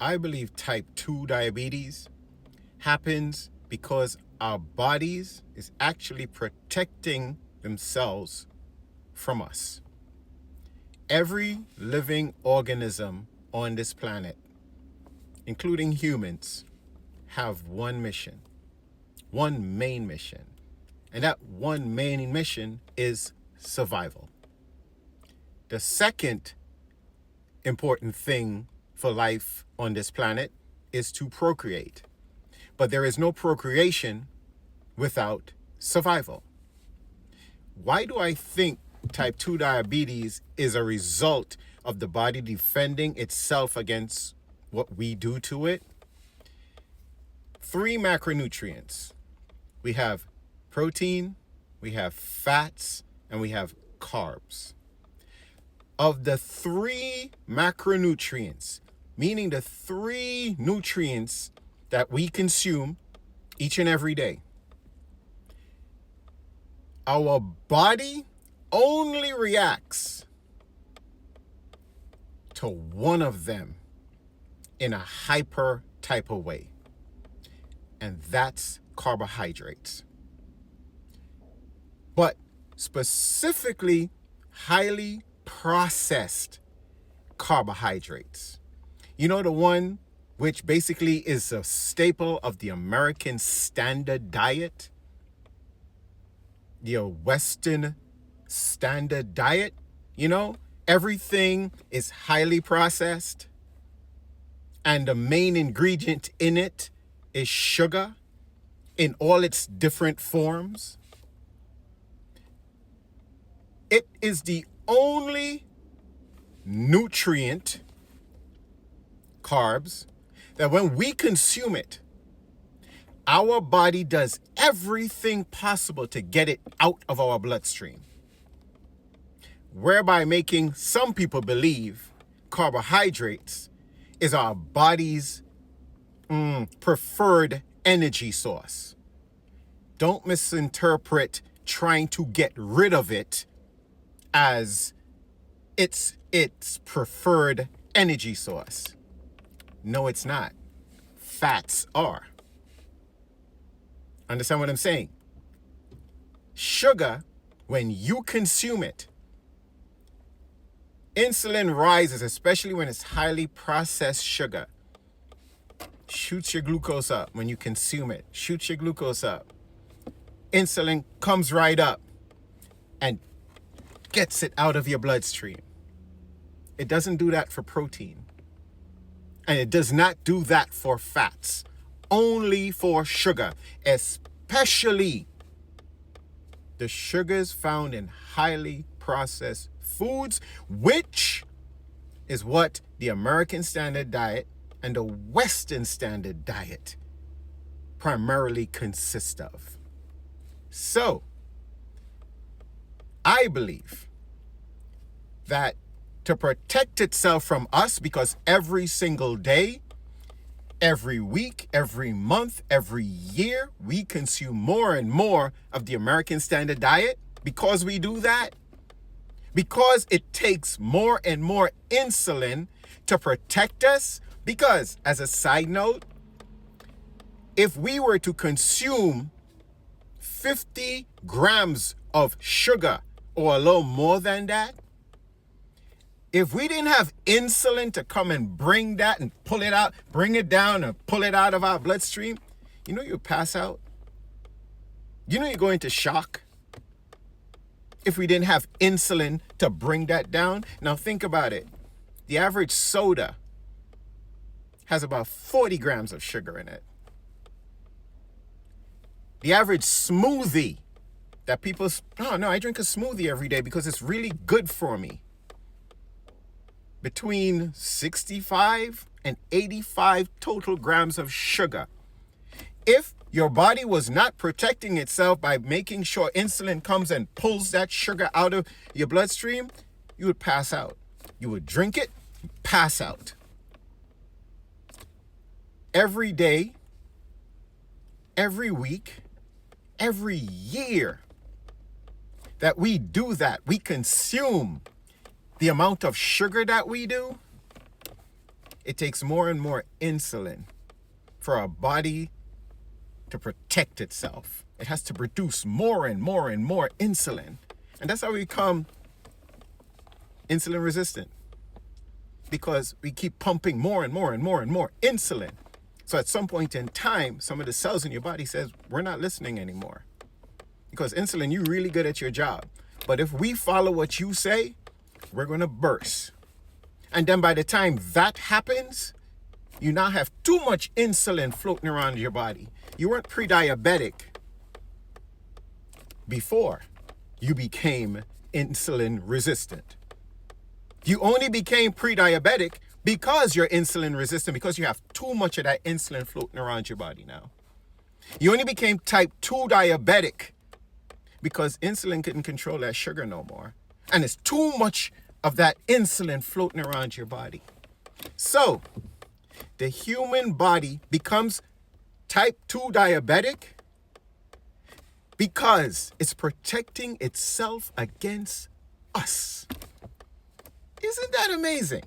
I believe type 2 diabetes happens because our bodies is actually protecting themselves from us. Every living organism on this planet, including humans, have one mission, one main mission. And that one main mission is survival. The second important thing for life on this planet is to procreate. But there is no procreation without survival. Why do I think type 2 diabetes is a result of the body defending itself against what we do to it? 3 macronutrients. We have protein, we have fats, and we have carbs. Of the 3 macronutrients, meaning the 3 nutrients that we consume each and every day, our body only reacts to one of them in a hyper type of way, and that's carbohydrates. But specifically, highly processed carbohydrates. You know, the one which basically is a staple of the American standard diet, the Western standard diet. You know, everything is highly processed, and the main ingredient in it is sugar in all its different forms. It is the only nutrient, carbs, that when we consume it, our body does everything possible to get it out of our bloodstream, whereby making some people believe carbohydrates is our body's preferred energy source. Don't misinterpret trying to get rid of it as its preferred energy source. No, it's not. Fats are. Understand what I'm saying? Sugar, when you consume it, insulin rises, especially when it's highly processed sugar. Shoots your glucose up when you consume it. Shoots your glucose up. Insulin comes right up and gets it out of your bloodstream. It doesn't do that for protein. And it does not do that for fats. Only for sugar, especially the sugars found in highly processed foods, which is what the American Standard Diet and the Western Standard Diet primarily consist of. So, I believe that to protect itself from us, because every single day, every week, every month, every year, we consume more and more of the American Standard Diet, because we do that, because it takes more and more insulin to protect us. Because, as a side note, if we were to consume 50 grams of sugar or a little more than that, if we didn't have insulin to come and bring that and pull it out, bring it down and pull it out of our bloodstream, you know you'd pass out. You know you're going to shock if we didn't have insulin to bring that down. Now think about it. The average soda has about 40 grams of sugar in it. The average smoothie that people, oh no, I drink a smoothie every day because it's really good for me, between 65 and 85 total grams of sugar. If your body was not protecting itself by making sure insulin comes and pulls that sugar out of your bloodstream, you would pass out. You would drink it, pass out. Every day, every week, every year that we do that, we consume the amount of sugar that we do, it takes more and more insulin for our body to protect itself. It has to produce more and more and more insulin. And that's how we become insulin resistant, because we keep pumping more and more and more and more insulin. So at some point in time, some of the cells in your body says, we're not listening anymore. Because insulin, you're really good at your job. But if we follow what you say, we're going to burst. And then by the time that happens, you now have too much insulin floating around your body. You weren't pre-diabetic before you became insulin resistant. You only became pre-diabetic because you're insulin resistant, because you have too much of that insulin floating around your body now. You only became type 2 diabetic because insulin couldn't control that sugar no more. And it's too much of that insulin floating around your body. So the human body becomes type 2 diabetic because it's protecting itself against us. Isn't that amazing?